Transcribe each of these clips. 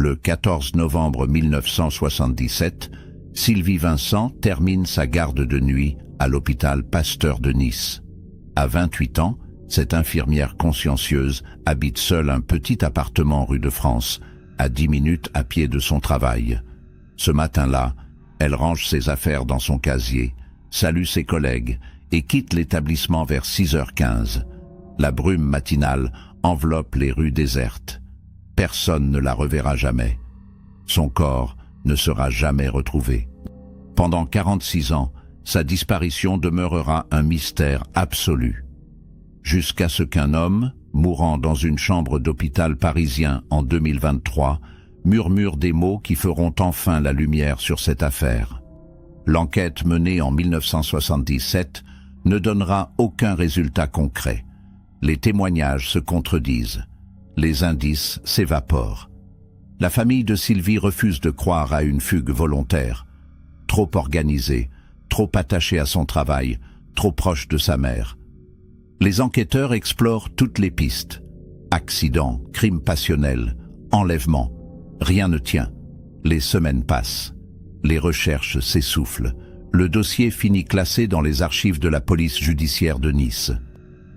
Le 14 novembre 1977, Sylvie Vincent termine sa garde de nuit à l'hôpital Pasteur de Nice. À 28 ans, cette infirmière consciencieuse habite seule un petit appartement rue de France, à 10 minutes à pied de son travail. Ce matin-là, elle range ses affaires dans son casier, salue ses collègues et quitte l'établissement vers 6h15. La brume matinale enveloppe les rues désertes. Personne ne la reverra jamais. Son corps ne sera jamais retrouvé. Pendant 46 ans, sa disparition demeurera un mystère absolu. Jusqu'à ce qu'un homme, mourant dans une chambre d'hôpital parisien en 2023, murmure des mots qui feront enfin la lumière sur cette affaire. L'enquête menée en 1977 ne donnera aucun résultat concret. Les témoignages se contredisent. Les indices s'évaporent. La famille de Sylvie refuse de croire à une fugue volontaire. Trop organisée, trop attachée à son travail, trop proche de sa mère. Les enquêteurs explorent toutes les pistes. Accidents, crimes passionnels, enlèvements. Rien ne tient. Les semaines passent. Les recherches s'essoufflent. Le dossier finit classé dans les archives de la police judiciaire de Nice.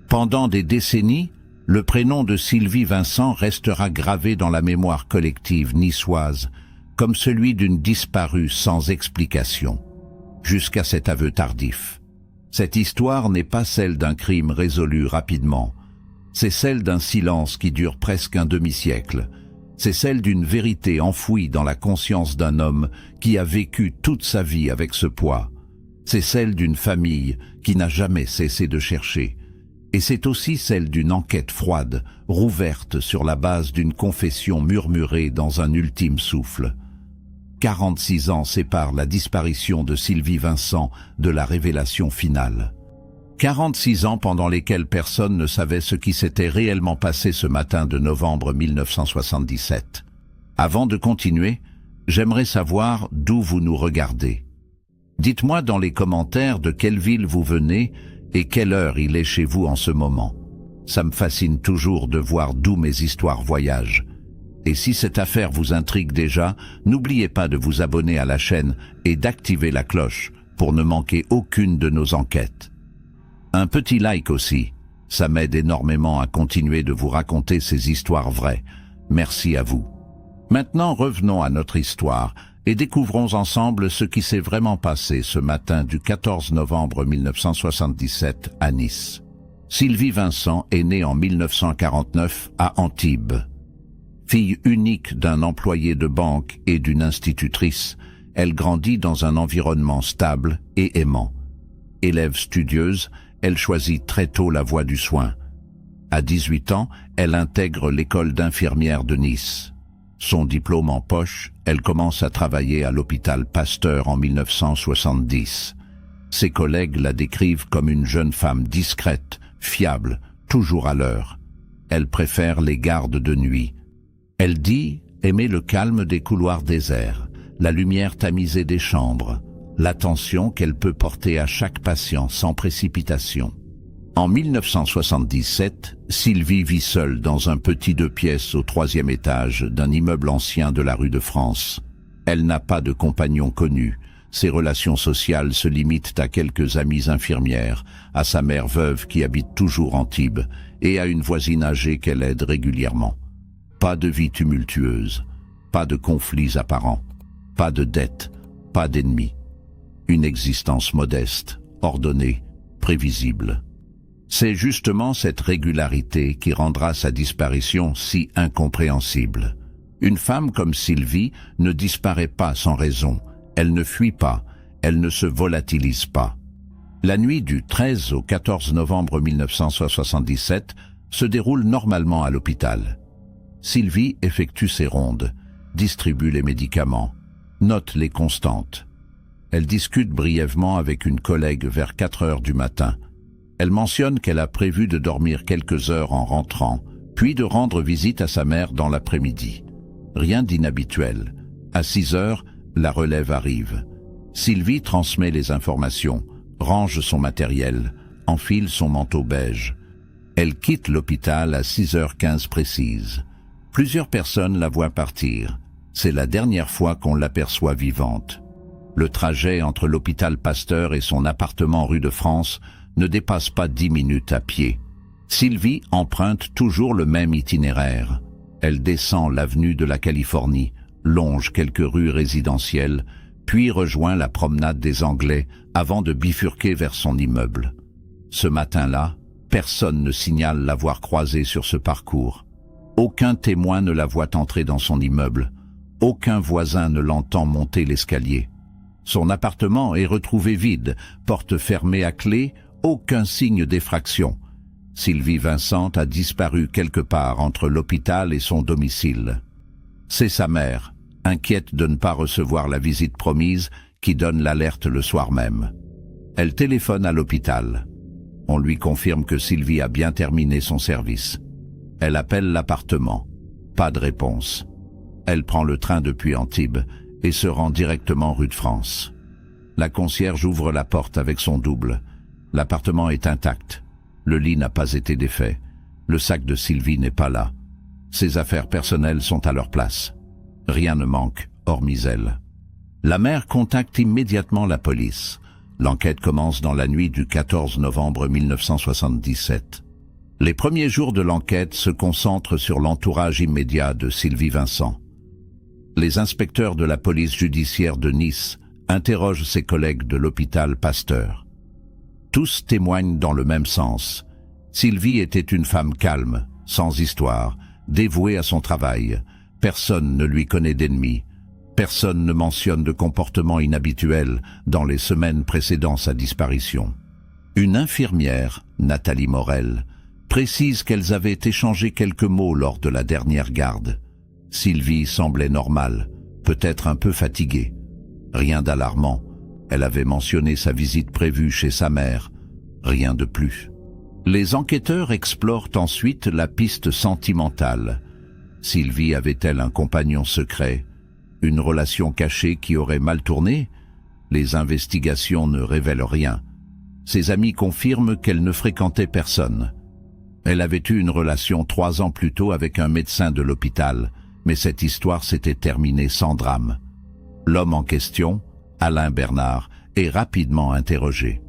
Pendant des décennies, le prénom de Sylvie Vincent restera gravé dans la mémoire collective niçoise comme celui d'une disparue sans explication. Jusqu'à cet aveu tardif. Cette histoire n'est pas celle d'un crime résolu rapidement. C'est celle d'un silence qui dure presque un demi-siècle. C'est celle d'une vérité enfouie dans la conscience d'un homme qui a vécu toute sa vie avec ce poids. C'est celle d'une famille qui n'a jamais cessé de chercher. Et c'est aussi celle d'une enquête froide, rouverte sur la base d'une confession murmurée dans un ultime souffle. 46 ans séparent la disparition de Sylvie Vincent de la révélation finale. 46 ans pendant lesquels personne ne savait ce qui s'était réellement passé ce matin de novembre 1977. Avant de continuer, j'aimerais savoir d'où vous nous regardez. Dites-moi dans les commentaires de quelle ville vous venez et quelle heure il est chez vous en ce moment. Ça me fascine toujours de voir d'où mes histoires voyagent. Et si cette affaire vous intrigue déjà, n'oubliez pas de vous abonner à la chaîne et d'activer la cloche pour ne manquer aucune de nos enquêtes. Un petit like aussi, ça m'aide énormément à continuer de vous raconter ces histoires vraies. Merci à vous. Maintenant revenons à notre histoire et découvrons ensemble ce qui s'est vraiment passé ce matin du 14 novembre 1977 à Nice. Sylvie Vincent est née en 1949 à Antibes. Fille unique d'un employé de banque et d'une institutrice, elle grandit dans un environnement stable et aimant. Élève studieuse, elle choisit très tôt la voie du soin. À 18 ans, elle intègre l'école d'infirmière de Nice. Son diplôme en poche, elle commence à travailler à l'hôpital Pasteur en 1970. Ses collègues la décrivent comme une jeune femme discrète, fiable, toujours à l'heure. Elle préfère les gardes de nuit. Elle dit aimer le calme des couloirs déserts, la lumière tamisée des chambres, l'attention qu'elle peut porter à chaque patient sans précipitation. En 1977, Sylvie vit seule dans un petit 2 pièces au 3e étage d'un immeuble ancien de la rue de France. Elle n'a pas de compagnon connu. Ses relations sociales se limitent à quelques amies infirmières, à sa mère veuve qui habite toujours Antibes et à une voisine âgée qu'elle aide régulièrement. Pas de vie tumultueuse, pas de conflits apparents, pas de dettes, pas d'ennemis. Une existence modeste, ordonnée, prévisible. C'est justement cette régularité qui rendra sa disparition si incompréhensible. Une femme comme Sylvie ne disparaît pas sans raison, elle ne fuit pas, elle ne se volatilise pas. La nuit du 13 au 14 novembre 1977 se déroule normalement à l'hôpital. Sylvie effectue ses rondes, distribue les médicaments, note les constantes. Elle discute brièvement avec une collègue vers 4 heures du matin. Elle mentionne qu'elle a prévu de dormir quelques heures en rentrant, puis de rendre visite à sa mère dans l'après-midi. Rien d'inhabituel. À 6 heures, la relève arrive. Sylvie transmet les informations, range son matériel, enfile son manteau beige. Elle quitte l'hôpital à 6h15 précise. Plusieurs personnes la voient partir. C'est la dernière fois qu'on l'aperçoit vivante. Le trajet entre l'hôpital Pasteur et son appartement rue de France ne dépasse pas 10 minutes à pied. Sylvie emprunte toujours le même itinéraire. Elle descend l'avenue de la Californie, longe quelques rues résidentielles, puis rejoint la promenade des Anglais avant de bifurquer vers son immeuble. Ce matin-là, personne ne signale l'avoir croisée sur ce parcours. Aucun témoin ne la voit entrer dans son immeuble. Aucun voisin ne l'entend monter l'escalier. Son appartement est retrouvé vide, porte fermée à clé, aucun signe d'effraction. Sylvie Vincent a disparu quelque part entre l'hôpital et son domicile. C'est sa mère, inquiète de ne pas recevoir la visite promise, qui donne l'alerte le soir même. Elle téléphone à l'hôpital. On lui confirme que Sylvie a bien terminé son service. Elle appelle l'appartement. Pas de réponse. Elle prend le train depuis Antibes et se rend directement rue de France. La concierge ouvre la porte avec son double. L'appartement est intact. Le lit n'a pas été défait. Le sac de Sylvie n'est pas là. Ses affaires personnelles sont à leur place. Rien ne manque, hormis elle. La mère contacte immédiatement la police. L'enquête commence dans la nuit du 14 novembre 1977. Les premiers jours de l'enquête se concentrent sur l'entourage immédiat de Sylvie Vincent. Les inspecteurs de la police judiciaire de Nice interrogent ses collègues de l'hôpital Pasteur. Tous témoignent dans le même sens. Sylvie était une femme calme, sans histoire, dévouée à son travail. Personne ne lui connaît d'ennemis. Personne ne mentionne de comportement inhabituel dans les semaines précédant sa disparition. Une infirmière, Nathalie Morel, précise qu'elles avaient échangé quelques mots lors de la dernière garde. Sylvie semblait normale, peut-être un peu fatiguée. Rien d'alarmant. Elle avait mentionné sa visite prévue chez sa mère. Rien de plus. Les enquêteurs explorent ensuite la piste sentimentale. Sylvie avait-elle un compagnon secret? Une relation cachée qui aurait mal tourné? Les investigations ne révèlent rien. Ses amis confirment qu'elle ne fréquentait personne. Elle avait eu une relation 3 ans plus tôt avec un médecin de l'hôpital, mais cette histoire s'était terminée sans drame. L'homme en question, Alain Bernard, est rapidement interrogé.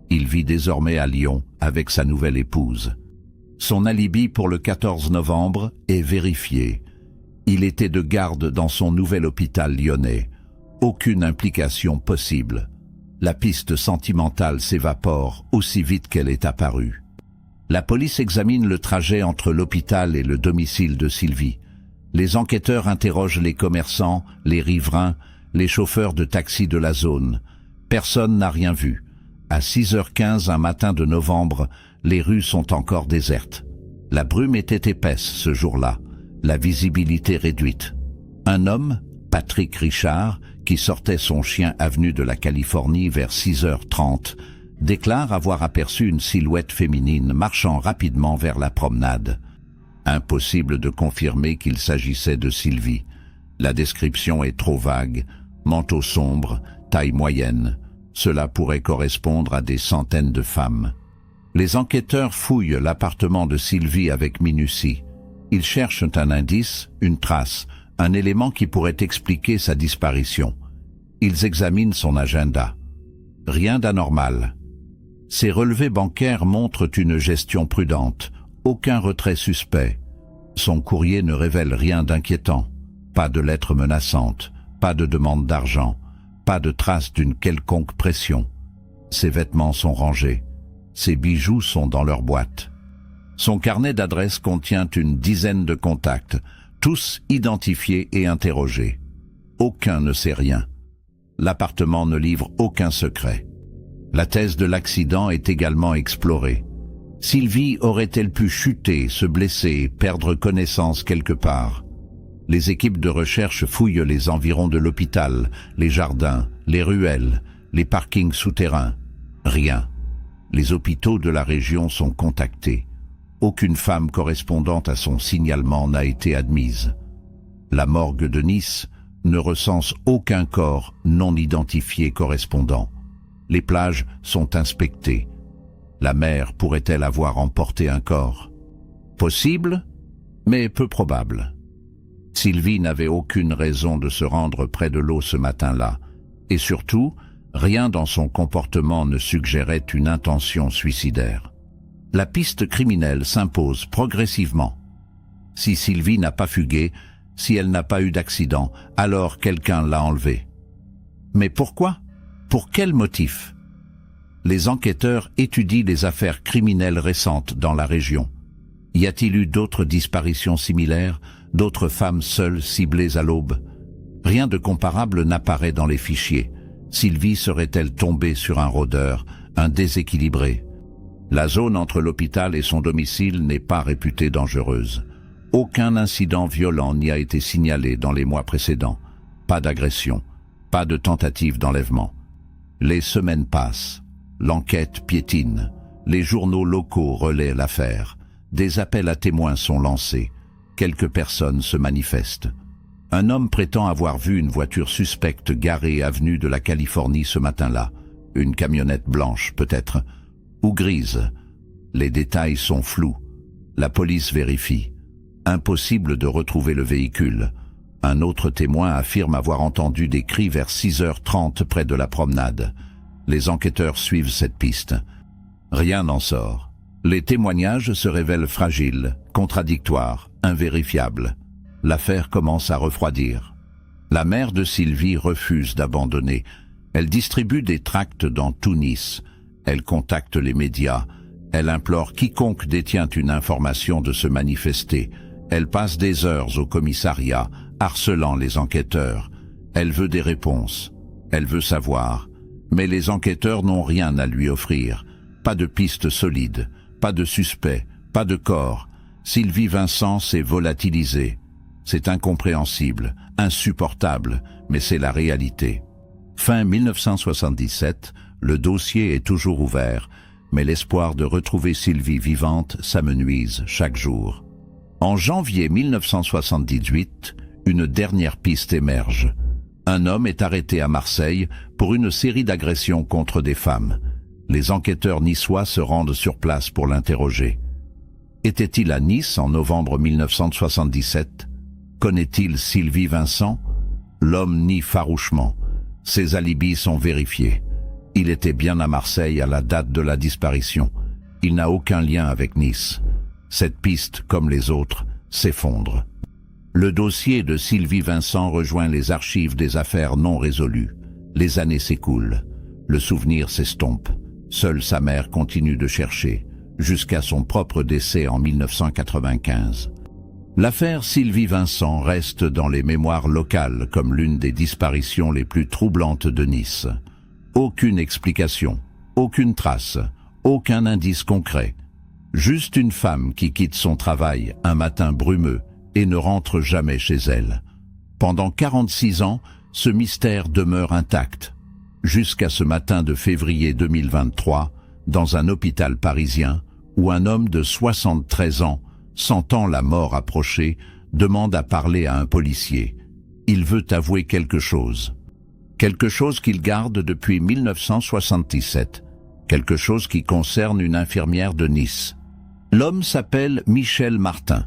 Il vit désormais à Lyon avec sa nouvelle épouse. Son alibi pour le 14 novembre est vérifié. Il était de garde dans son nouvel hôpital lyonnais. Aucune implication possible. La piste sentimentale s'évapore aussi vite qu'elle est apparue. La police examine le trajet entre l'hôpital et le domicile de Sylvie. Les enquêteurs interrogent les commerçants, les riverains, les chauffeurs de taxi de la zone. Personne n'a rien vu. À 6h15 un matin de novembre, les rues sont encore désertes. La brume était épaisse ce jour-là, la visibilité réduite. Un homme, Patrick Richard, qui sortait son chien avenue de la Californie vers 6h30, déclare avoir aperçu une silhouette féminine marchant rapidement vers la promenade. Impossible de confirmer qu'il s'agissait de Sylvie. La description est trop vague. Manteau sombre, taille moyenne. Cela pourrait correspondre à des centaines de femmes. Les enquêteurs fouillent l'appartement de Sylvie avec minutie. Ils cherchent un indice, une trace, un élément qui pourrait expliquer sa disparition. Ils examinent son agenda. Rien d'anormal. Ses relevés bancaires montrent une gestion prudente, aucun retrait suspect. Son courrier ne révèle rien d'inquiétant. Pas de lettres menaçantes, pas de demande d'argent, pas de trace d'une quelconque pression. Ses vêtements sont rangés. Ses bijoux sont dans leur boîte. Son carnet d'adresses contient une dizaine de contacts, tous identifiés et interrogés. Aucun ne sait rien. L'appartement ne livre aucun secret. La thèse de l'accident est également explorée. Sylvie aurait-elle pu chuter, se blesser, perdre connaissance quelque part? Les équipes de recherche fouillent les environs de l'hôpital, les jardins, les ruelles, les parkings souterrains. Rien. Les hôpitaux de la région sont contactés. Aucune femme correspondant à son signalement n'a été admise. La morgue de Nice ne recense aucun corps non identifié correspondant. Les plages sont inspectées. La mer pourrait-elle avoir emporté un corps? Possible, mais peu probable. Sylvie n'avait aucune raison de se rendre près de l'eau ce matin-là. Et surtout, rien dans son comportement ne suggérait une intention suicidaire. La piste criminelle s'impose progressivement. Si Sylvie n'a pas fugué, si elle n'a pas eu d'accident, alors quelqu'un l'a enlevée. Mais pourquoi? Pour quel motif? Les enquêteurs étudient les affaires criminelles récentes dans la région. Y a-t-il eu d'autres disparitions similaires, d'autres femmes seules ciblées à l'aube? Rien de comparable n'apparaît dans les fichiers. Sylvie serait-elle tombée sur un rôdeur, un déséquilibré? La zone entre l'hôpital et son domicile n'est pas réputée dangereuse. Aucun incident violent n'y a été signalé dans les mois précédents. Pas d'agression, pas de tentative d'enlèvement. Les semaines passent, l'enquête piétine, les journaux locaux relaient l'affaire, des appels à témoins sont lancés, quelques personnes se manifestent. Un homme prétend avoir vu une voiture suspecte garée avenue de la Californie ce matin-là, une camionnette blanche peut-être, ou grise. Les détails sont flous, la police vérifie. Impossible de retrouver le véhicule. Un autre témoin affirme avoir entendu des cris vers 6h30 près de la promenade. Les enquêteurs suivent cette piste. Rien n'en sort. Les témoignages se révèlent fragiles, contradictoires, invérifiables. L'affaire commence à refroidir. La mère de Sylvie refuse d'abandonner. Elle distribue des tracts dans tout Nice. Elle contacte les médias. Elle implore quiconque détient une information de se manifester. Elle passe des heures au commissariat, harcelant les enquêteurs. Elle veut des réponses. Elle veut savoir. Mais les enquêteurs n'ont rien à lui offrir. Pas de pistes solides, pas de suspects, pas de corps. Sylvie Vincent s'est volatilisée. C'est incompréhensible, insupportable, mais c'est la réalité. Fin 1977, le dossier est toujours ouvert, mais l'espoir de retrouver Sylvie vivante s'amenuise chaque jour. En janvier 1978, une dernière piste émerge. Un homme est arrêté à Marseille pour une série d'agressions contre des femmes. Les enquêteurs niçois se rendent sur place pour l'interroger. Était-il à Nice en novembre 1977? Connaît-il Sylvie Vincent? L'homme nie farouchement. Ses alibis sont vérifiés. Il était bien à Marseille à la date de la disparition. Il n'a aucun lien avec Nice. Cette piste, comme les autres, s'effondre. Le dossier de Sylvie Vincent rejoint les archives des affaires non résolues. Les années s'écoulent. Le souvenir s'estompe. Seule sa mère continue de chercher, jusqu'à son propre décès en 1995. L'affaire Sylvie Vincent reste dans les mémoires locales comme l'une des disparitions les plus troublantes de Nice. Aucune explication, aucune trace, aucun indice concret. Juste une femme qui quitte son travail un matin brumeux et ne rentre jamais chez elle. Pendant 46 ans, ce mystère demeure intact, jusqu'à ce matin de février 2023, dans un hôpital parisien, où un homme de 73 ans, sentant la mort approcher, demande à parler à un policier. Il veut avouer quelque chose qu'il garde depuis 1977, quelque chose qui concerne une infirmière de Nice. L'homme s'appelle Michel Martin.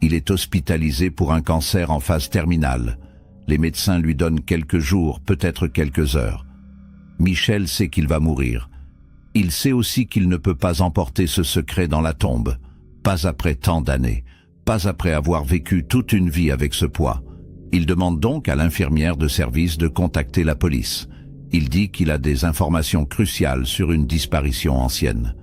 Il est hospitalisé pour un cancer en phase terminale. Les médecins lui donnent quelques jours, peut-être quelques heures. Michel sait qu'il va mourir. Il sait aussi qu'il ne peut pas emporter ce secret dans la tombe. Pas après tant d'années, pas après avoir vécu toute une vie avec ce poids. Il demande donc à l'infirmière de service de contacter la police. Il dit qu'il a des informations cruciales sur une disparition ancienne.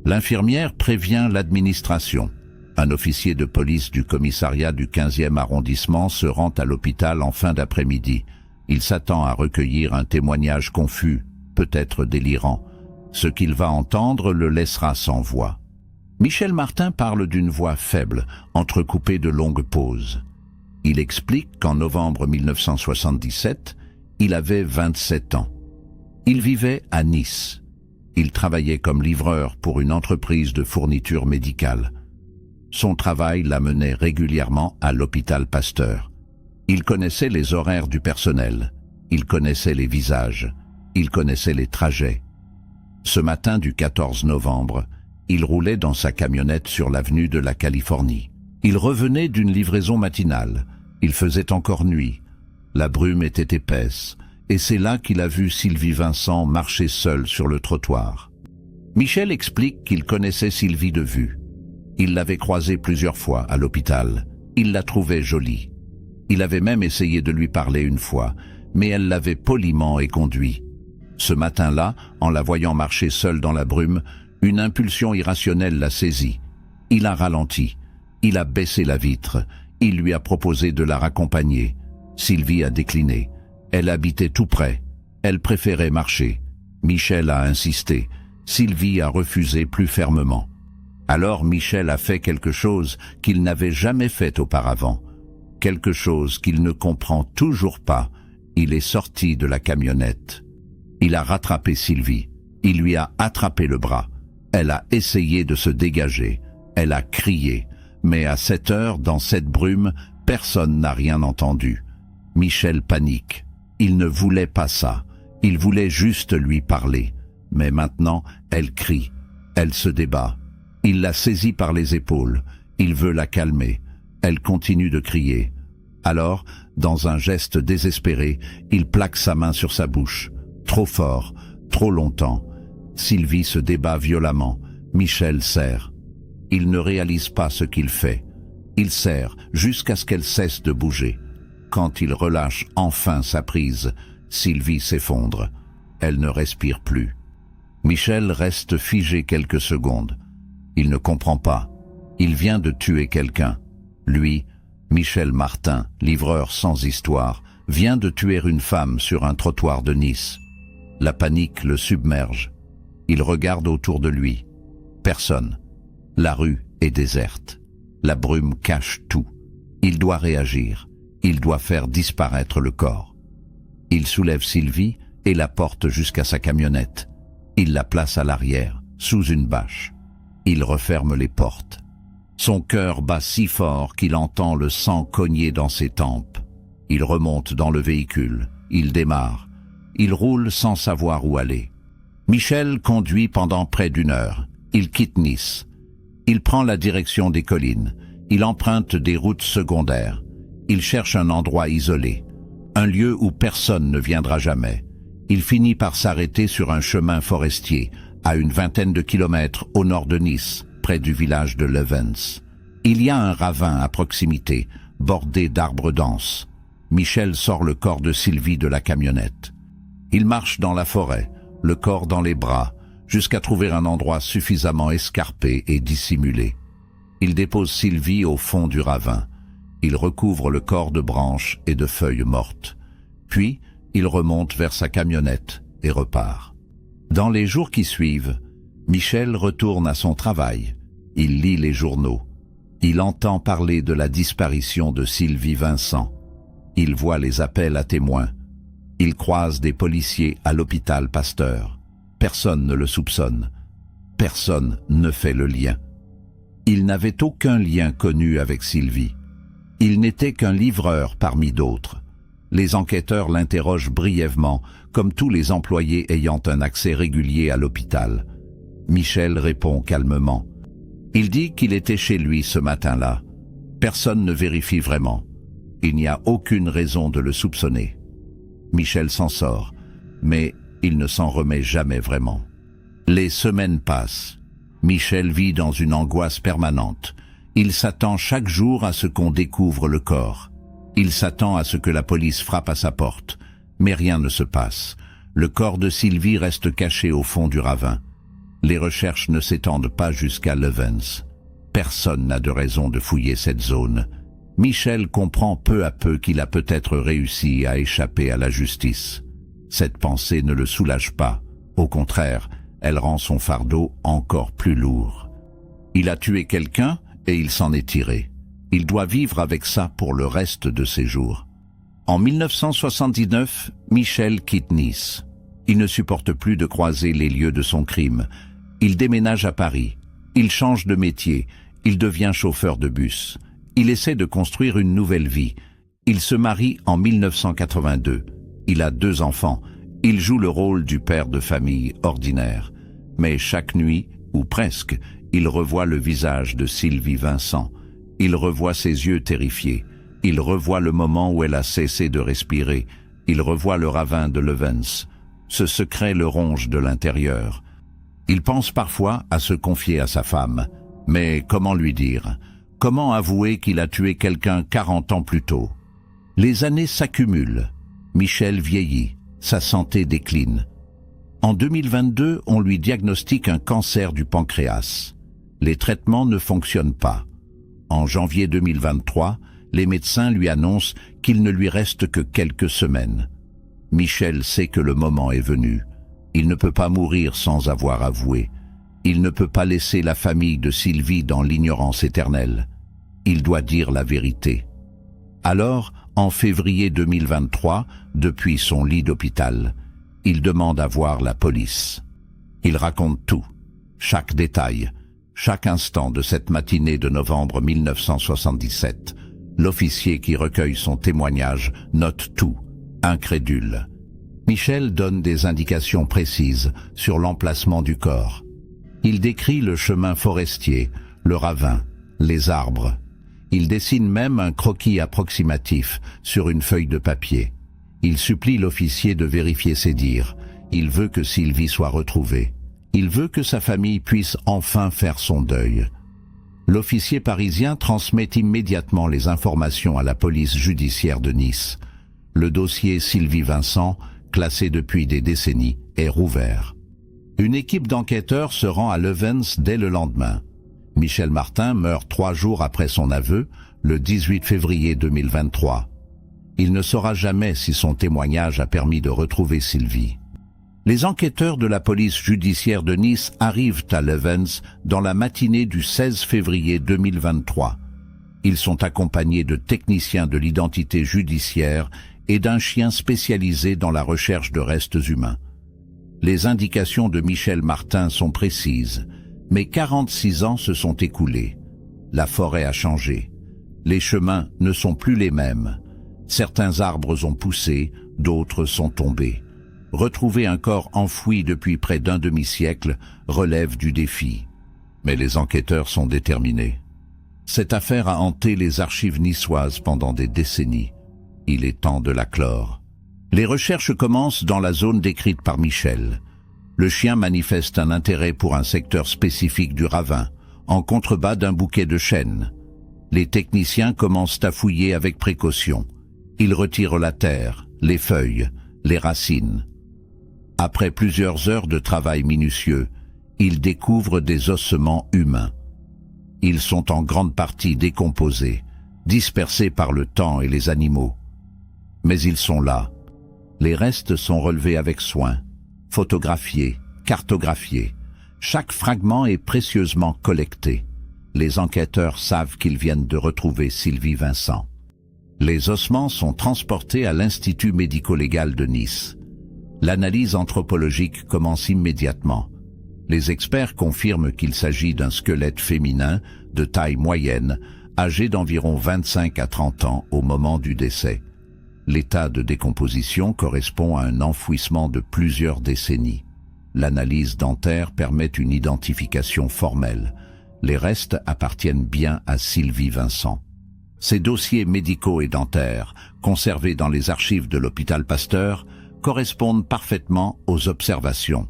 L'infirmière prévient l'administration. Un officier de police du commissariat du 15e arrondissement se rend à l'hôpital en fin d'après-midi. Il s'attend à recueillir un témoignage confus, peut-être délirant. Ce qu'il va entendre le laissera sans voix. Michel Martin parle d'une voix faible, entrecoupée de longues pauses. Il explique qu'en novembre 1977, il avait 27 ans. Il vivait à Nice. Il travaillait comme livreur pour une entreprise de fourniture médicale. Son travail l'amenait régulièrement à l'hôpital Pasteur. Il connaissait les horaires du personnel. Il connaissait les visages. Il connaissait les trajets. Ce matin du 14 novembre, il roulait dans sa camionnette sur l'avenue de la Californie. Il revenait d'une livraison matinale. Il faisait encore nuit. La brume était épaisse, et c'est là qu'il a vu Sylvie Vincent marcher seule sur le trottoir. Michel explique qu'il connaissait Sylvie de vue. Il l'avait croisée plusieurs fois à l'hôpital. Il la trouvait jolie. Il avait même essayé de lui parler une fois, mais elle l'avait poliment éconduit. Ce matin-là, en la voyant marcher seule dans la brume, une impulsion irrationnelle l'a saisie. Il a ralenti. Il a baissé la vitre. Il lui a proposé de la raccompagner. Sylvie a décliné. Elle habitait tout près. Elle préférait marcher. Michel a insisté. Sylvie a refusé plus fermement. Alors Michel a fait quelque chose qu'il n'avait jamais fait auparavant. Quelque chose qu'il ne comprend toujours pas. Il est sorti de la camionnette. Il a rattrapé Sylvie. Il lui a attrapé le bras. Elle a essayé de se dégager. Elle a crié. Mais à cette heure, dans cette brume, personne n'a rien entendu. Michel panique. Il ne voulait pas ça. Il voulait juste lui parler. Mais maintenant, elle crie. Elle se débat. Il l'a saisie par les épaules. Il veut la calmer. Elle continue de crier. Alors, dans un geste désespéré, il plaque sa main sur sa bouche. Trop fort, trop longtemps. Sylvie se débat violemment. Michel serre. Il ne réalise pas ce qu'il fait. Il serre jusqu'à ce qu'elle cesse de bouger. Quand il relâche enfin sa prise, Sylvie s'effondre. Elle ne respire plus. Michel reste figé quelques secondes. Il ne comprend pas. Il vient de tuer quelqu'un. Lui, Michel Martin, livreur sans histoire, vient de tuer une femme sur un trottoir de Nice. La panique le submerge. Il regarde autour de lui. Personne. La rue est déserte. La brume cache tout. Il doit réagir. Il doit faire disparaître le corps. Il soulève Sylvie et la porte jusqu'à sa camionnette. Il la place à l'arrière, sous une bâche. Il referme les portes. Son cœur bat si fort qu'il entend le sang cogner dans ses tempes. Il remonte dans le véhicule. Il démarre. Il roule sans savoir où aller. Michel conduit pendant près d'1 heure. Il quitte Nice. Il prend la direction des collines. Il emprunte des routes secondaires. Il cherche un endroit isolé. Un lieu où personne ne viendra jamais. Il finit par s'arrêter sur un chemin forestier, à une 20aine de kilomètres au nord de Nice, près du village de Levens. Il y a un ravin à proximité, bordé d'arbres denses. Michel sort le corps de Sylvie de la camionnette. Il marche dans la forêt, le corps dans les bras, jusqu'à trouver un endroit suffisamment escarpé et dissimulé. Il dépose Sylvie au fond du ravin. Il recouvre le corps de branches et de feuilles mortes. Puis, il remonte vers sa camionnette et repart. Dans les jours qui suivent, Michel retourne à son travail. Il lit les journaux. Il entend parler de la disparition de Sylvie Vincent. Il voit les appels à témoins. Il croise des policiers à l'hôpital Pasteur. Personne ne le soupçonne. Personne ne fait le lien. Il n'avait aucun lien connu avec Sylvie. Il n'était qu'un livreur parmi d'autres. Les enquêteurs l'interrogent brièvement, comme tous les employés ayant un accès régulier à l'hôpital. Michel répond calmement. Il dit qu'il était chez lui ce matin-là. Personne ne vérifie vraiment. Il n'y a aucune raison de le soupçonner. Michel s'en sort, mais il ne s'en remet jamais vraiment. Les semaines passent. Michel vit dans une angoisse permanente. Il s'attend chaque jour à ce qu'on découvre le corps. Il s'attend à ce que la police frappe à sa porte. Mais rien ne se passe. Le corps de Sylvie reste caché au fond du ravin. Les recherches ne s'étendent pas jusqu'à Levens. Personne n'a de raison de fouiller cette zone. Michel comprend peu à peu qu'il a peut-être réussi à échapper à la justice. Cette pensée ne le soulage pas. Au contraire, elle rend son fardeau encore plus lourd. Il a tué quelqu'un et il s'en est tiré. Il doit vivre avec ça pour le reste de ses jours. En 1979, Michel quitte Nice. Il ne supporte plus de croiser les lieux de son crime. Il déménage à Paris. Il change de métier. Il devient chauffeur de bus. Il essaie de construire une nouvelle vie. Il se marie en 1982. Il a 2 enfants. Il joue le rôle du père de famille ordinaire. Mais chaque nuit, ou presque, il revoit le visage de Sylvie Vincent. Il revoit ses yeux terrifiés. Il revoit le moment où elle a cessé de respirer. Il revoit le ravin de Levens. Ce secret le ronge de l'intérieur. Il pense parfois à se confier à sa femme. Mais comment lui dire? Comment avouer qu'il a tué quelqu'un 40 ans plus tôt? Les années s'accumulent. Michel vieillit. Sa santé décline. En 2022, on lui diagnostique un cancer du pancréas. Les traitements ne fonctionnent pas. En janvier 2023, les médecins lui annoncent qu'il ne lui reste que quelques semaines. Michel sait que le moment est venu. Il ne peut pas mourir sans avoir avoué. Il ne peut pas laisser la famille de Sylvie dans l'ignorance éternelle. Il doit dire la vérité. Alors, en février 2023, depuis son lit d'hôpital, il demande à voir la police. Il raconte tout, chaque détail, chaque instant de cette matinée de novembre 1977. L'officier qui recueille son témoignage note tout, incrédule. Michel donne des indications précises sur l'emplacement du corps. Il décrit le chemin forestier, le ravin, les arbres. Il dessine même un croquis approximatif sur une feuille de papier. Il supplie l'officier de vérifier ses dires. Il veut que Sylvie soit retrouvée. Il veut que sa famille puisse enfin faire son deuil. L'officier parisien transmet immédiatement les informations à la police judiciaire de Nice. Le dossier Sylvie Vincent, classé depuis des décennies, est rouvert. Une équipe d'enquêteurs se rend à Levens dès le lendemain. Michel Martin meurt 3 jours après son aveu, le 18 février 2023. Il ne saura jamais si son témoignage a permis de retrouver Sylvie. Les enquêteurs de la police judiciaire de Nice arrivent à Levens dans la matinée du 16 février 2023. Ils sont accompagnés de techniciens de l'identité judiciaire et d'un chien spécialisé dans la recherche de restes humains. Les indications de Michel Martin sont précises, mais 46 ans se sont écoulés. La forêt a changé. Les chemins ne sont plus les mêmes. Certains arbres ont poussé, d'autres sont tombés. Retrouver un corps enfoui depuis près d'un demi-siècle relève du défi. Mais les enquêteurs sont déterminés. Cette affaire a hanté les archives niçoises pendant des décennies. Il est temps de la clore. Les recherches commencent dans la zone décrite par Michel. Le chien manifeste un intérêt pour un secteur spécifique du ravin, en contrebas d'un bouquet de chênes. Les techniciens commencent à fouiller avec précaution. Ils retirent la terre, les feuilles, les racines. Après plusieurs heures de travail minutieux, ils découvrent des ossements humains. Ils sont en grande partie décomposés, dispersés par le temps et les animaux. Mais ils sont là. Les restes sont relevés avec soin, photographiés, cartographiés. Chaque fragment est précieusement collecté. Les enquêteurs savent qu'ils viennent de retrouver Sylvie Vincent. Les ossements sont transportés à l'Institut médico-légal de Nice. L'analyse anthropologique commence immédiatement. Les experts confirment qu'il s'agit d'un squelette féminin de taille moyenne, âgé d'environ 25 à 30 ans au moment du décès. L'état de décomposition correspond à un enfouissement de plusieurs décennies. L'analyse dentaire permet une identification formelle. Les restes appartiennent bien à Sylvie Vincent. Ces dossiers médicaux et dentaires, conservés dans les archives de l'hôpital Pasteur, correspondent parfaitement aux observations.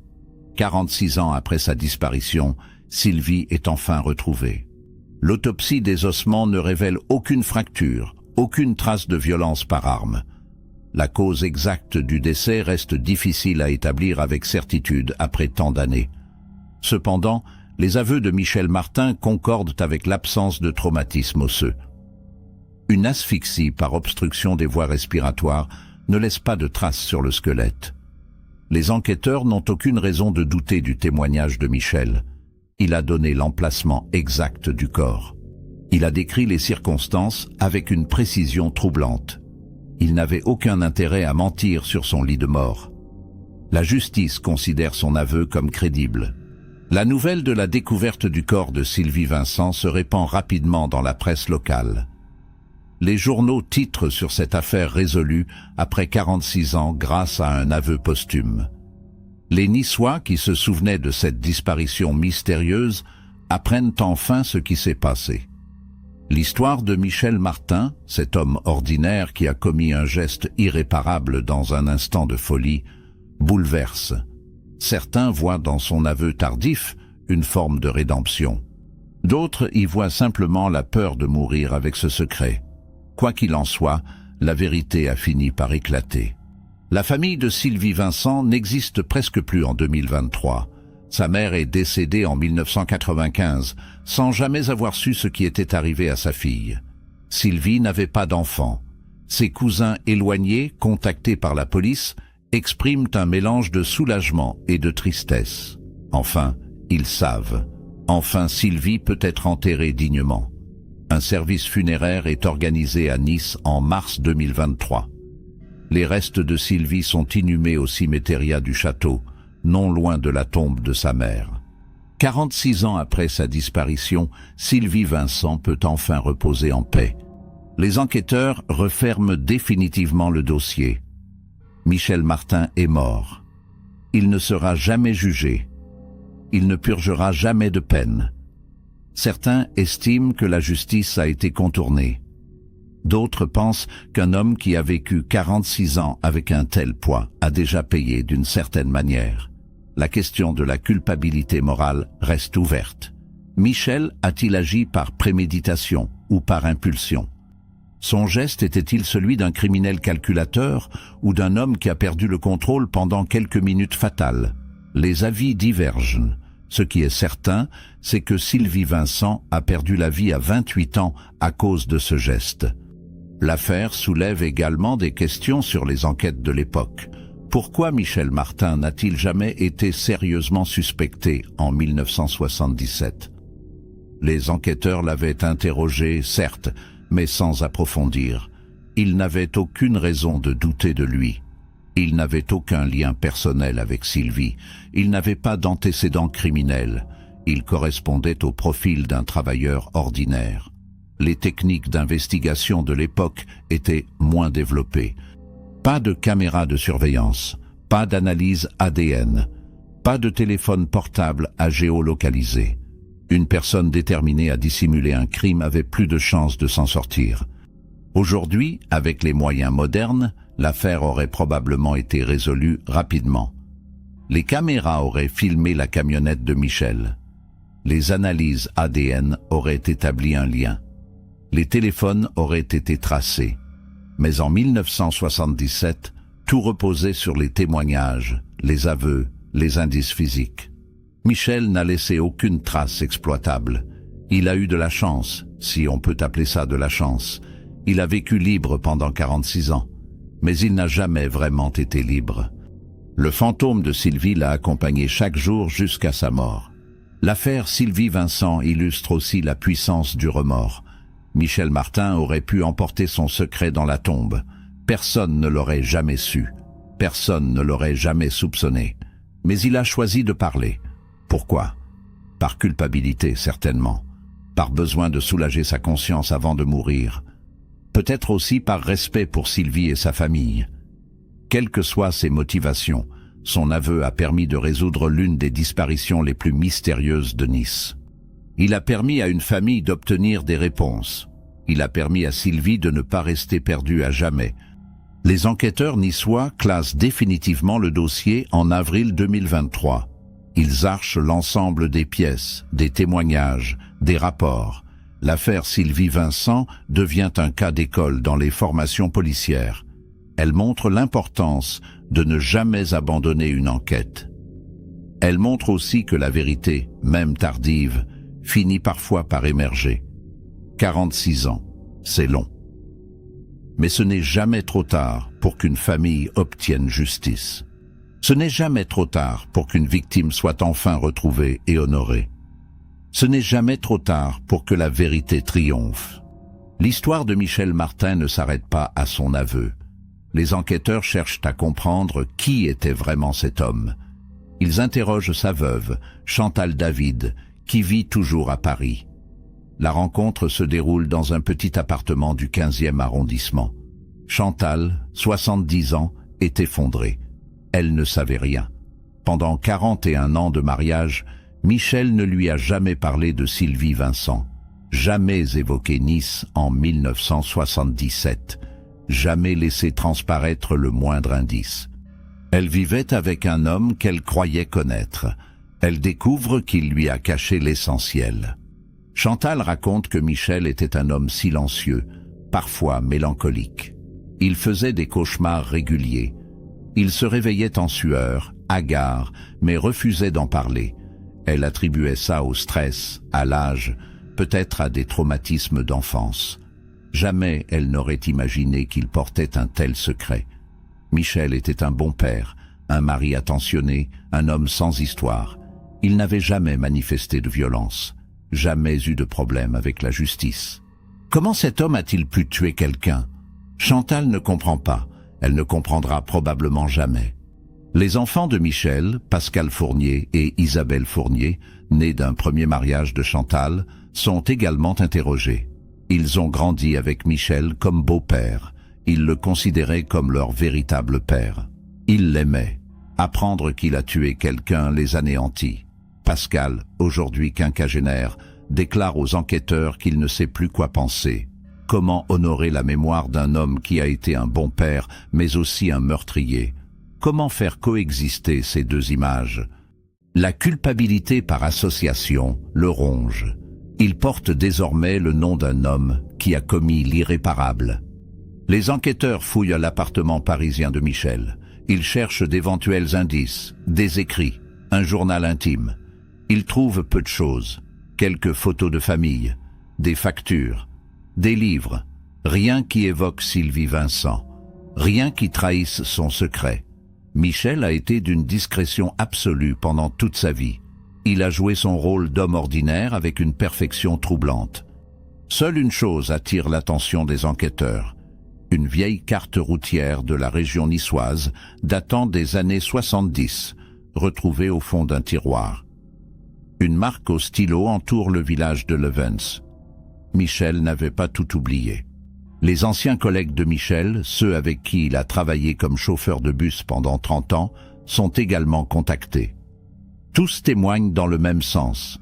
46 ans après sa disparition, Sylvie est enfin retrouvée. L'autopsie des ossements ne révèle aucune fracture, aucune trace de violence par arme. La cause exacte du décès reste difficile à établir avec certitude après tant d'années. Cependant, les aveux de Michel Martin concordent avec l'absence de traumatisme osseux. Une asphyxie par obstruction des voies respiratoires ne laisse pas de traces sur le squelette. Les enquêteurs n'ont aucune raison de douter du témoignage de Michel. Il a donné l'emplacement exact du corps. Il a décrit les circonstances avec une précision troublante. Il n'avait aucun intérêt à mentir sur son lit de mort. La justice considère son aveu comme crédible. La nouvelle de la découverte du corps de Sylvie Vincent se répand rapidement dans la presse locale. Les journaux titrent sur cette affaire résolue après 46 ans grâce à un aveu posthume. Les Niçois qui se souvenaient de cette disparition mystérieuse apprennent enfin ce qui s'est passé. L'histoire de Michel Martin, cet homme ordinaire qui a commis un geste irréparable dans un instant de folie, bouleverse. Certains voient dans son aveu tardif une forme de rédemption. D'autres y voient simplement la peur de mourir avec ce secret. Quoi qu'il en soit, la vérité a fini par éclater. La famille de Sylvie Vincent n'existe presque plus en 2023. Sa mère est décédée en 1995, sans jamais avoir su ce qui était arrivé à sa fille. Sylvie n'avait pas d'enfant. Ses cousins éloignés, contactés par la police, expriment un mélange de soulagement et de tristesse. Enfin, ils savent. Enfin, Sylvie peut être enterrée dignement. Un service funéraire est organisé à Nice en mars 2023. Les restes de Sylvie sont inhumés au cimetière du château, non loin de la tombe de sa mère. 46 ans après sa disparition, Sylvie Vincent peut enfin reposer en paix. Les enquêteurs referment définitivement le dossier. Michel Martin est mort. Il ne sera jamais jugé. Il ne purgera jamais de peine. Certains estiment que la justice a été contournée. D'autres pensent qu'un homme qui a vécu 46 ans avec un tel poids a déjà payé d'une certaine manière. La question de la culpabilité morale reste ouverte. Michel a-t-il agi par préméditation ou par impulsion? Son geste était-il celui d'un criminel calculateur ou d'un homme qui a perdu le contrôle pendant quelques minutes fatales? Les avis divergent. Ce qui est certain, c'est que Sylvie Vincent a perdu la vie à 28 ans à cause de ce geste. L'affaire soulève également des questions sur les enquêtes de l'époque. Pourquoi Michel Martin n'a-t-il jamais été sérieusement suspecté en 1977? Les enquêteurs l'avaient interrogé, certes, mais sans approfondir. Ils n'avaient aucune raison de douter de lui. Il n'avait aucun lien personnel avec Sylvie. Il n'avait pas d'antécédents criminels. Il correspondait au profil d'un travailleur ordinaire. Les techniques d'investigation de l'époque étaient moins développées. Pas de caméra de surveillance, pas d'analyse ADN, pas de téléphone portable à géolocaliser. Une personne déterminée à dissimuler un crime avait plus de chances de s'en sortir. Aujourd'hui, avec les moyens modernes, l'affaire aurait probablement été résolue rapidement. Les caméras auraient filmé la camionnette de Michel. Les analyses ADN auraient établi un lien. Les téléphones auraient été tracés. Mais en 1977, tout reposait sur les témoignages, les aveux, les indices physiques. Michel n'a laissé aucune trace exploitable. Il a eu de la chance, si on peut appeler ça de la chance. Il a vécu libre pendant 46 ans, mais il n'a jamais vraiment été libre. Le fantôme de Sylvie l'a accompagné chaque jour jusqu'à sa mort. L'affaire Sylvie Vincent illustre aussi la puissance du remords. Michel Martin aurait pu emporter son secret dans la tombe. Personne ne l'aurait jamais su. Personne ne l'aurait jamais soupçonné. Mais il a choisi de parler. Pourquoi? Par culpabilité, certainement. Par besoin de soulager sa conscience avant de mourir. Peut-être aussi par respect pour Sylvie et sa famille. Quelles que soient ses motivations, son aveu a permis de résoudre l'une des disparitions les plus mystérieuses de Nice. Il a permis à une famille d'obtenir des réponses. Il a permis à Sylvie de ne pas rester perdue à jamais. Les enquêteurs niçois classent définitivement le dossier en avril 2023. Ils archent l'ensemble des pièces, des témoignages, des rapports. L'affaire Sylvie Vincent devient un cas d'école dans les formations policières. Elle montre l'importance de ne jamais abandonner une enquête. Elle montre aussi que la vérité, même tardive, finit parfois par émerger. 46 ans, c'est long. Mais ce n'est jamais trop tard pour qu'une famille obtienne justice. Ce n'est jamais trop tard pour qu'une victime soit enfin retrouvée et honorée. Ce n'est jamais trop tard pour que la vérité triomphe. L'histoire de Michel Martin ne s'arrête pas à son aveu. Les enquêteurs cherchent à comprendre qui était vraiment cet homme. Ils interrogent sa veuve, Chantal David, qui vit toujours à Paris. La rencontre se déroule dans un petit appartement du 15e arrondissement. Chantal, 70 ans, est effondrée. Elle ne savait rien. Pendant 41 ans de mariage, Michel ne lui a jamais parlé de Sylvie Vincent. Jamais évoqué Nice en 1977. Jamais laissé transparaître le moindre indice. Elle vivait avec un homme qu'elle croyait connaître. Elle découvre qu'il lui a caché l'essentiel. Chantal raconte que Michel était un homme silencieux, parfois mélancolique. Il faisait des cauchemars réguliers. Il se réveillait en sueur, hagard, mais refusait d'en parler. Elle attribuait ça au stress, à l'âge, peut-être à des traumatismes d'enfance. Jamais elle n'aurait imaginé qu'il portait un tel secret. Michel était un bon père, un mari attentionné, un homme sans histoire. Il n'avait jamais manifesté de violence, jamais eu de problème avec la justice. Comment cet homme a-t-il pu tuer quelqu'un? Chantal ne comprend pas, elle ne comprendra probablement jamais. Les enfants de Michel, Pascal Fournier et Isabelle Fournier, nés d'un premier mariage de Chantal, sont également interrogés. Ils ont grandi avec Michel comme beau-père. Ils le considéraient comme leur véritable père. Ils l'aimaient. Apprendre qu'il a tué quelqu'un les anéantit. Pascal, aujourd'hui quinquagénaire, déclare aux enquêteurs qu'il ne sait plus quoi penser. Comment honorer la mémoire d'un homme qui a été un bon père, mais aussi un meurtrier? Comment faire coexister ces deux images? La culpabilité par association le ronge. Il porte désormais le nom d'un homme qui a commis l'irréparable. Les enquêteurs fouillent l'appartement parisien de Michel. Ils cherchent d'éventuels indices, des écrits, un journal intime. Ils trouvent peu de choses, quelques photos de famille, des factures, des livres, rien qui évoque Sylvie Vincent, rien qui trahisse son secret. Michel a été d'une discrétion absolue pendant toute sa vie. Il a joué son rôle d'homme ordinaire avec une perfection troublante. Seule une chose attire l'attention des enquêteurs. Une vieille carte routière de la région niçoise datant des années 70, retrouvée au fond d'un tiroir. Une marque au stylo entoure le village de Levens. Michel n'avait pas tout oublié. Les anciens collègues de Michel, ceux avec qui il a travaillé comme chauffeur de bus pendant 30 ans, sont également contactés. Tous témoignent dans le même sens.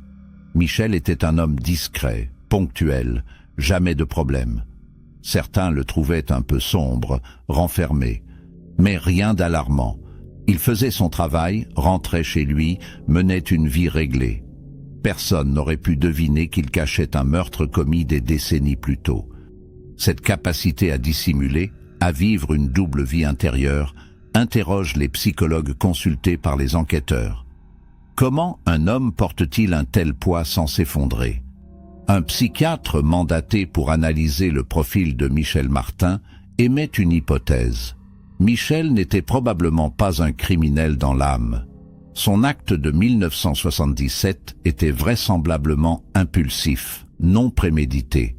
Michel était un homme discret, ponctuel, jamais de problème. Certains le trouvaient un peu sombre, renfermé, mais rien d'alarmant. Il faisait son travail, rentrait chez lui, menait une vie réglée. Personne n'aurait pu deviner qu'il cachait un meurtre commis des décennies plus tôt. Cette capacité à dissimuler, à vivre une double vie intérieure, interroge les psychologues consultés par les enquêteurs. Comment un homme porte-t-il un tel poids sans s'effondrer? Un psychiatre mandaté pour analyser le profil de Michel Martin émet une hypothèse. Michel n'était probablement pas un criminel dans l'âme. Son acte de 1977 était vraisemblablement impulsif, non prémédité.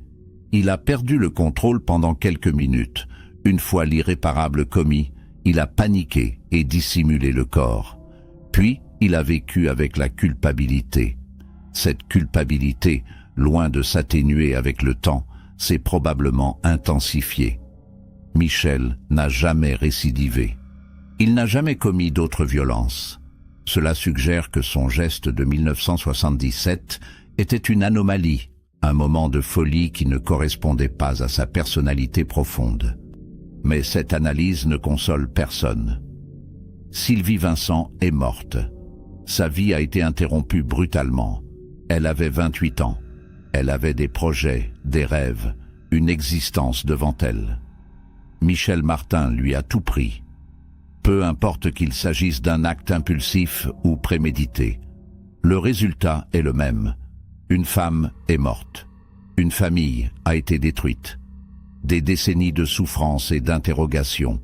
Il a perdu le contrôle pendant quelques minutes. Une fois l'irréparable commis, il a paniqué et dissimulé le corps. Puis, il a vécu avec la culpabilité. Cette culpabilité, loin de s'atténuer avec le temps, s'est probablement intensifiée. Michel n'a jamais récidivé. Il n'a jamais commis d'autres violences. Cela suggère que son geste de 1977 était une anomalie, un moment de folie qui ne correspondait pas à sa personnalité profonde. Mais cette analyse ne console personne. Sylvie Vincent est morte. Sa vie a été interrompue brutalement. Elle avait 28 ans. Elle avait des projets, des rêves, une existence devant elle. Michel Martin lui a tout pris. Peu importe qu'il s'agisse d'un acte impulsif ou prémédité. Le résultat est le même. Une femme est morte. Une famille a été détruite. Des décennies de souffrance et d'interrogation.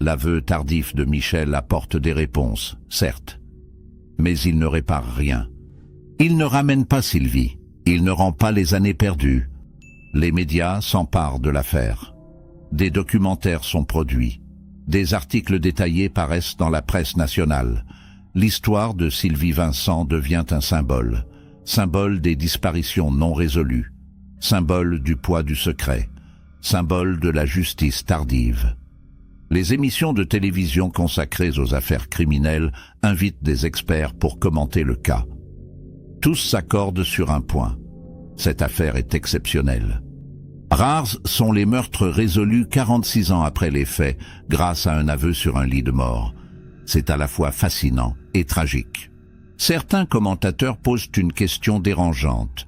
L'aveu tardif de Michel apporte des réponses, certes. Mais il ne répare rien. Il ne ramène pas Sylvie. Il ne rend pas les années perdues. Les médias s'emparent de l'affaire. Des documentaires sont produits. Des articles détaillés paraissent dans la presse nationale. L'histoire de Sylvie Vincent devient un symbole. Symbole des disparitions non résolues. Symbole du poids du secret. Symbole de la justice tardive. Les émissions de télévision consacrées aux affaires criminelles invitent des experts pour commenter le cas. Tous s'accordent sur un point. Cette affaire est exceptionnelle. Rares sont les meurtres résolus 46 ans après les faits, grâce à un aveu sur un lit de mort. C'est à la fois fascinant et tragique. Certains commentateurs posent une question dérangeante.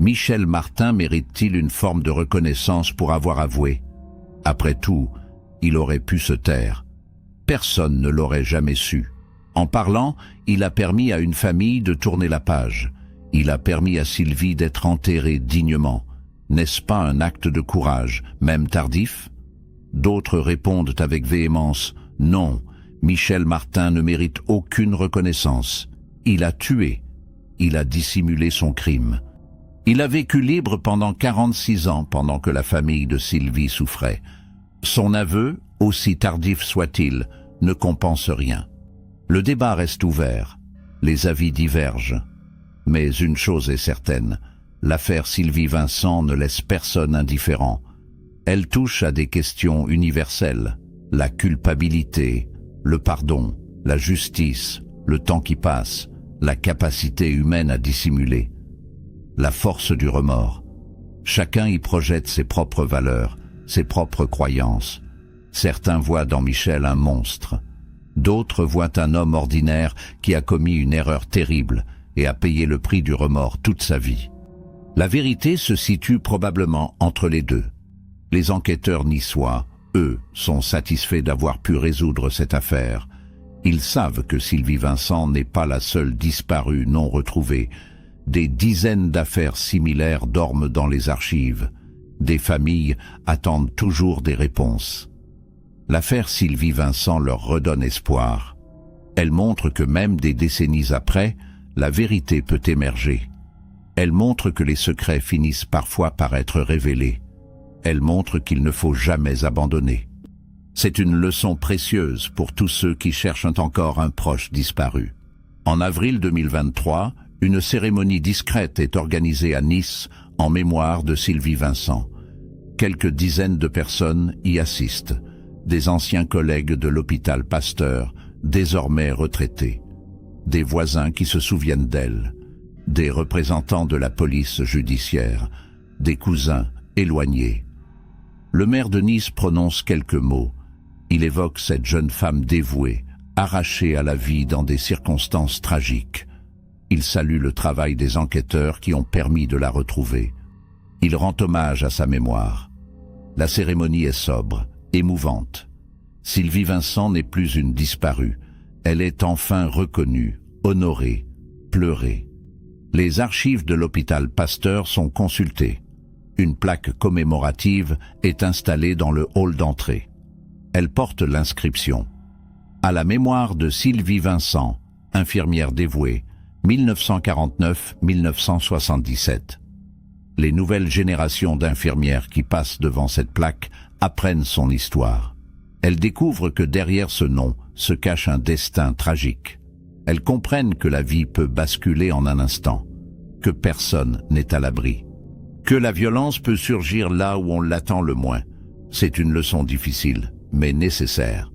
Michel Martin mérite-t-il une forme de reconnaissance pour avoir avoué? Après tout, il aurait pu se taire. Personne ne l'aurait jamais su. En parlant, il a permis à une famille de tourner la page. Il a permis à Sylvie d'être enterrée dignement. N'est-ce pas un acte de courage, même tardif? D'autres répondent avec véhémence « Non, Michel Martin ne mérite aucune reconnaissance. Il a tué. Il a dissimulé son crime. Il a vécu libre pendant 46 ans pendant que la famille de Sylvie souffrait. Son aveu, aussi tardif soit-il, ne compense rien. Le débat reste ouvert. Les avis divergent. Mais une chose est certaine, l'affaire Sylvie Vincent ne laisse personne indifférent. Elle touche à des questions universelles, la culpabilité, le pardon, la justice, le temps qui passe, la capacité humaine à dissimuler, la force du remords. Chacun y projette ses propres valeurs, ses propres croyances. Certains voient dans Michel un monstre. D'autres voient un homme ordinaire qui a commis une erreur terrible et a payé le prix du remords toute sa vie. La vérité se situe probablement entre les deux. Les enquêteurs niçois, eux, sont satisfaits d'avoir pu résoudre cette affaire. Ils savent que Sylvie Vincent n'est pas la seule disparue non retrouvée. Des dizaines d'affaires similaires dorment dans les archives. Des familles attendent toujours des réponses. L'affaire Sylvie Vincent leur redonne espoir. Elle montre que même des décennies après, la vérité peut émerger. Elle montre que les secrets finissent parfois par être révélés. Elle montre qu'il ne faut jamais abandonner. C'est une leçon précieuse pour tous ceux qui cherchent encore un proche disparu. En avril 2023, une cérémonie discrète est organisée à Nice en mémoire de Sylvie Vincent. Quelques dizaines de personnes y assistent, des anciens collègues de l'hôpital Pasteur, désormais retraités, des voisins qui se souviennent d'elle, des représentants de la police judiciaire, des cousins éloignés. Le maire de Nice prononce quelques mots. Il évoque cette jeune femme dévouée, arrachée à la vie dans des circonstances tragiques. Il salue le travail des enquêteurs qui ont permis de la retrouver. Il rend hommage à sa mémoire. La cérémonie est sobre, émouvante. Sylvie Vincent n'est plus une disparue. Elle est enfin reconnue, honorée, pleurée. Les archives de l'hôpital Pasteur sont consultées. Une plaque commémorative est installée dans le hall d'entrée. Elle porte l'inscription « À la mémoire de Sylvie Vincent, infirmière dévouée, 1949-1977 ». Les nouvelles générations d'infirmières qui passent devant cette plaque apprennent son histoire. Elles découvrent que derrière ce nom se cache un destin tragique. Elles comprennent que la vie peut basculer en un instant, que personne n'est à l'abri, que la violence peut surgir là où on l'attend le moins. C'est une leçon difficile, mais nécessaire.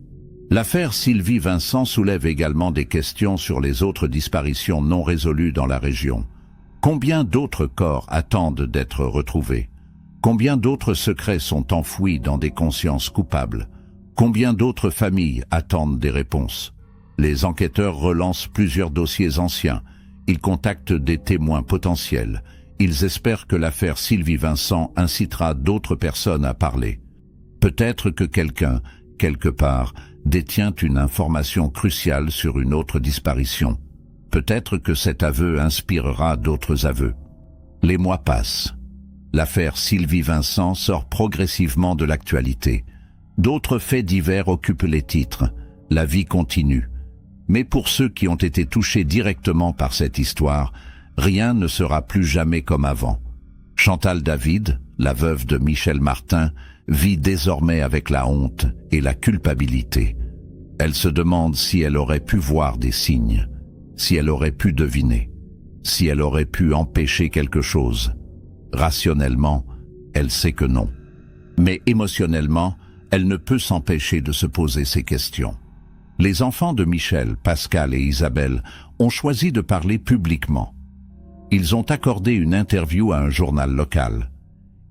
L'affaire Sylvie Vincent soulève également des questions sur les autres disparitions non résolues dans la région. Combien d'autres corps attendent d'être retrouvés? Combien d'autres secrets sont enfouis dans des consciences coupables? Combien d'autres familles attendent des réponses? Les enquêteurs relancent plusieurs dossiers anciens. Ils contactent des témoins potentiels. Ils espèrent que l'affaire Sylvie Vincent incitera d'autres personnes à parler. Peut-être que quelqu'un, quelque part, détient une information cruciale sur une autre disparition. Peut-être que cet aveu inspirera d'autres aveux. Les mois passent. L'affaire Sylvie Vincent sort progressivement de l'actualité. D'autres faits divers occupent les titres. La vie continue. Mais pour ceux qui ont été touchés directement par cette histoire, rien ne sera plus jamais comme avant. Chantal David, la veuve de Michel Martin, vit désormais avec la honte et la culpabilité. Elle se demande si elle aurait pu voir des signes, si elle aurait pu deviner, si elle aurait pu empêcher quelque chose. Rationnellement, elle sait que non. Mais émotionnellement, elle ne peut s'empêcher de se poser ces questions. Les enfants de Michel, Pascal et Isabelle ont choisi de parler publiquement. Ils ont accordé une interview à un journal local.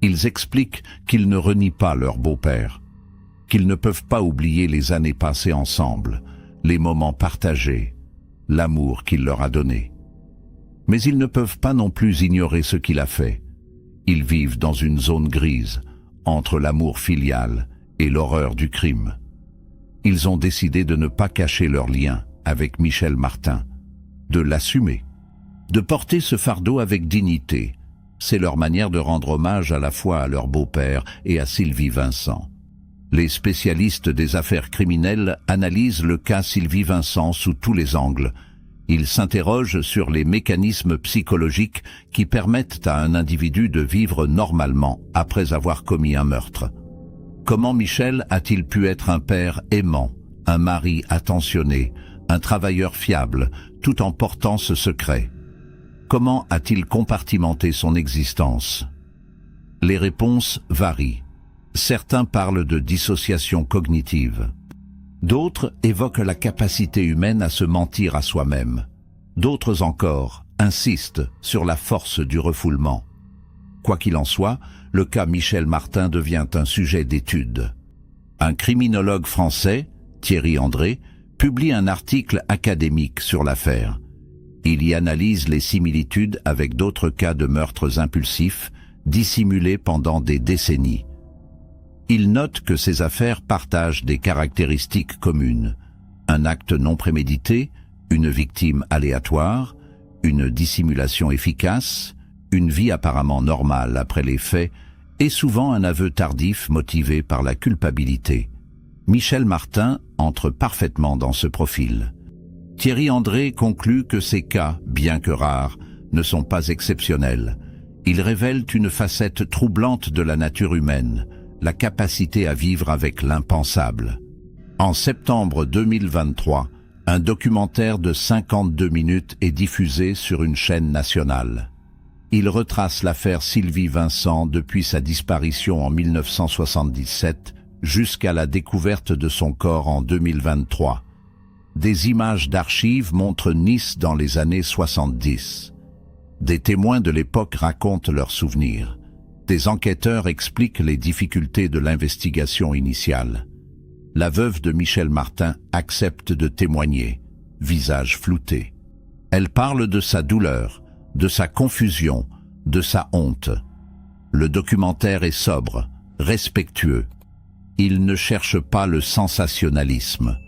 Ils expliquent qu'ils ne renient pas leur beau-père, qu'ils ne peuvent pas oublier les années passées ensemble, les moments partagés, l'amour qu'il leur a donné. Mais ils ne peuvent pas non plus ignorer ce qu'il a fait. Ils vivent dans une zone grise, entre l'amour filial et l'horreur du crime. Ils ont décidé de ne pas cacher leur lien avec Michel Martin, de l'assumer, de porter ce fardeau avec dignité. C'est leur manière de rendre hommage à la fois à leur beau-père et à Sylvie Vincent. Les spécialistes des affaires criminelles analysent le cas Sylvie Vincent sous tous les angles. Ils s'interrogent sur les mécanismes psychologiques qui permettent à un individu de vivre normalement après avoir commis un meurtre. Comment Michel a-t-il pu être un père aimant, un mari attentionné, un travailleur fiable, tout en portant ce secret? Comment a-t-il compartimenté son existence? Les réponses varient. Certains parlent de dissociation cognitive. D'autres évoquent la capacité humaine à se mentir à soi-même. D'autres encore insistent sur la force du refoulement. Quoi qu'il en soit, le cas Michel Martin devient un sujet d'étude. Un criminologue français, Thierry André, publie un article académique sur l'affaire. Il y analyse les similitudes avec d'autres cas de meurtres impulsifs, dissimulés pendant des décennies. Il note que ces affaires partagent des caractéristiques communes. Un acte non prémédité, une victime aléatoire, une dissimulation efficace, une vie apparemment normale après les faits, et souvent un aveu tardif motivé par la culpabilité. Michel Martin entre parfaitement dans ce profil. Thierry André conclut que ces cas, bien que rares, ne sont pas exceptionnels. Ils révèlent une facette troublante de la nature humaine, la capacité à vivre avec l'impensable. En septembre 2023, un documentaire de 52 minutes est diffusé sur une chaîne nationale. Il retrace l'affaire Sylvie Vincent depuis sa disparition en 1977 jusqu'à la découverte de son corps en 2023. Des images d'archives montrent Nice dans les années 70. Des témoins de l'époque racontent leurs souvenirs. Des enquêteurs expliquent les difficultés de l'investigation initiale. La veuve de Michel Martin accepte de témoigner, visage flouté. Elle parle de sa douleur, de sa confusion, de sa honte. Le documentaire est sobre, respectueux. Il ne cherche pas le sensationnalisme.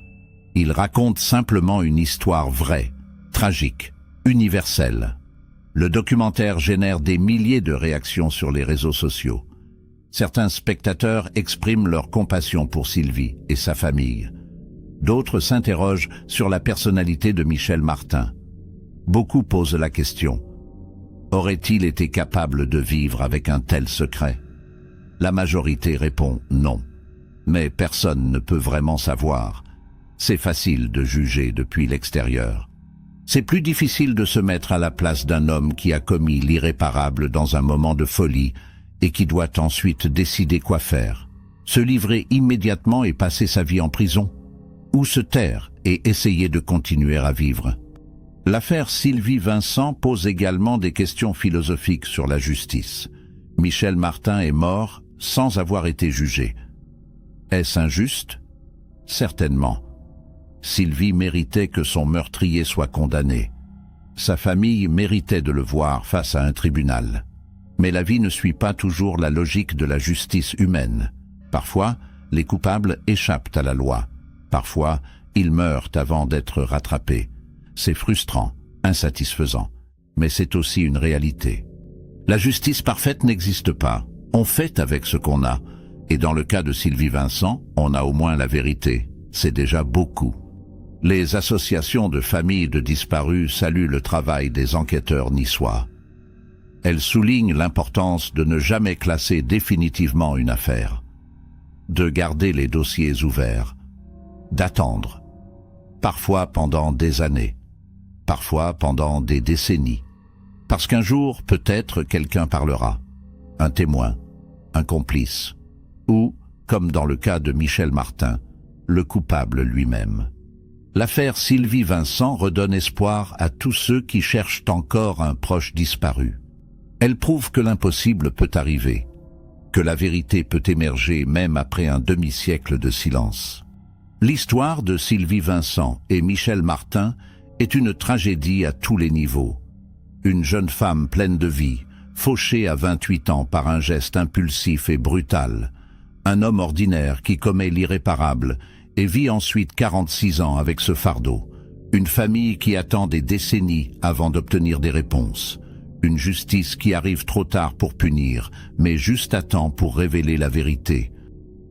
Il raconte simplement une histoire vraie, tragique, universelle. Le documentaire génère des milliers de réactions sur les réseaux sociaux. Certains spectateurs expriment leur compassion pour Sylvie et sa famille. D'autres s'interrogent sur la personnalité de Michel Martin. Beaucoup posent la question: aurait-il été capable de vivre avec un tel secret? La majorité répond non. Mais personne ne peut vraiment savoir. C'est facile de juger depuis l'extérieur. C'est plus difficile de se mettre à la place d'un homme qui a commis l'irréparable dans un moment de folie et qui doit ensuite décider quoi faire. Se livrer immédiatement et passer sa vie en prison, ou se taire et essayer de continuer à vivre. L'affaire Sylvie Vincent pose également des questions philosophiques sur la justice. Michel Martin est mort sans avoir été jugé. Est-ce injuste? Certainement. Sylvie méritait que son meurtrier soit condamné. Sa famille méritait de le voir face à un tribunal. Mais la vie ne suit pas toujours la logique de la justice humaine. Parfois, les coupables échappent à la loi. Parfois, ils meurent avant d'être rattrapés. C'est frustrant, insatisfaisant, mais c'est aussi une réalité. La justice parfaite n'existe pas. On fait avec ce qu'on a. Et dans le cas de Sylvie Vincent, on a au moins la vérité. C'est déjà beaucoup. Les associations de familles de disparus saluent le travail des enquêteurs niçois. Elles soulignent l'importance de ne jamais classer définitivement une affaire, de garder les dossiers ouverts, d'attendre, parfois pendant des années, parfois pendant des décennies, parce qu'un jour, peut-être, quelqu'un parlera, un témoin, un complice, ou, comme dans le cas de Michel Martin, le coupable lui-même. L'affaire Sylvie Vincent redonne espoir à tous ceux qui cherchent encore un proche disparu. Elle prouve que l'impossible peut arriver, que la vérité peut émerger même après un demi-siècle de silence. L'histoire de Sylvie Vincent et Michel Martin est une tragédie à tous les niveaux. Une jeune femme pleine de vie, fauchée à 28 ans par un geste impulsif et brutal. Un homme ordinaire qui commet l'irréparable et vit ensuite 46 ans avec ce fardeau. Une famille qui attend des décennies avant d'obtenir des réponses. Une justice qui arrive trop tard pour punir, mais juste à temps pour révéler la vérité.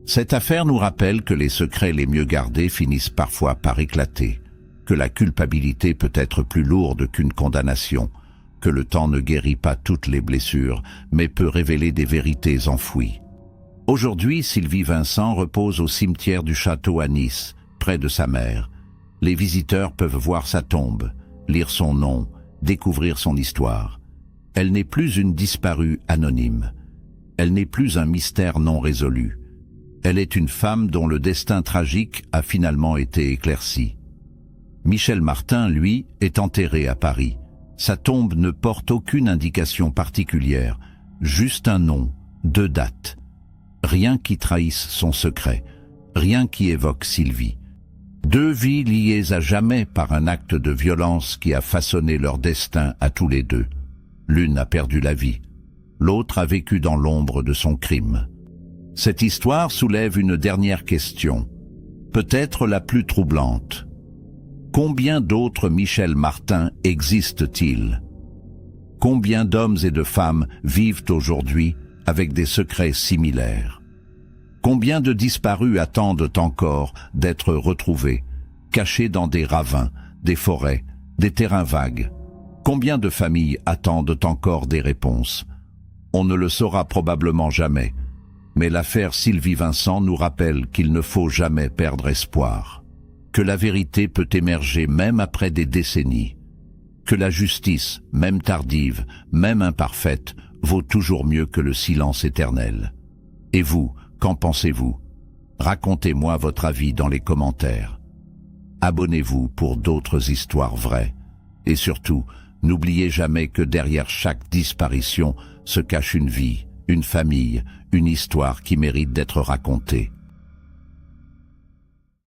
Cette affaire nous rappelle que les secrets les mieux gardés finissent parfois par éclater, que la culpabilité peut être plus lourde qu'une condamnation, que le temps ne guérit pas toutes les blessures, mais peut révéler des vérités enfouies. Aujourd'hui, Sylvie Vincent repose au cimetière du château à Nice, près de sa mère. Les visiteurs peuvent voir sa tombe, lire son nom, découvrir son histoire. Elle n'est plus une disparue anonyme. Elle n'est plus un mystère non résolu. Elle est une femme dont le destin tragique a finalement été éclairci. Michel Martin, lui, est enterré à Paris. Sa tombe ne porte aucune indication particulière, juste un nom, 2 dates. Rien qui trahisse son secret, rien qui évoque Sylvie. 2 vies liées à jamais par un acte de violence qui a façonné leur destin à tous les deux. L'une a perdu la vie, l'autre a vécu dans l'ombre de son crime. Cette histoire soulève une dernière question, peut-être la plus troublante. Combien d'autres Michel Martin existent-ils? Combien d'hommes et de femmes vivent aujourd'hui avec des secrets similaires? Combien de disparus attendent encore d'être retrouvés, cachés dans des ravins, des forêts, des terrains vagues? Combien de familles attendent encore des réponses? On ne le saura probablement jamais, mais l'affaire Sylvie Vincent nous rappelle qu'il ne faut jamais perdre espoir, que la vérité peut émerger même après des décennies, que la justice, même tardive, même imparfaite, vaut toujours mieux que le silence éternel. Et vous, qu'en pensez-vous? Racontez-moi votre avis dans les commentaires. Abonnez-vous pour d'autres histoires vraies. Et surtout, n'oubliez jamais que derrière chaque disparition se cache une vie, une famille, une histoire qui mérite d'être racontée.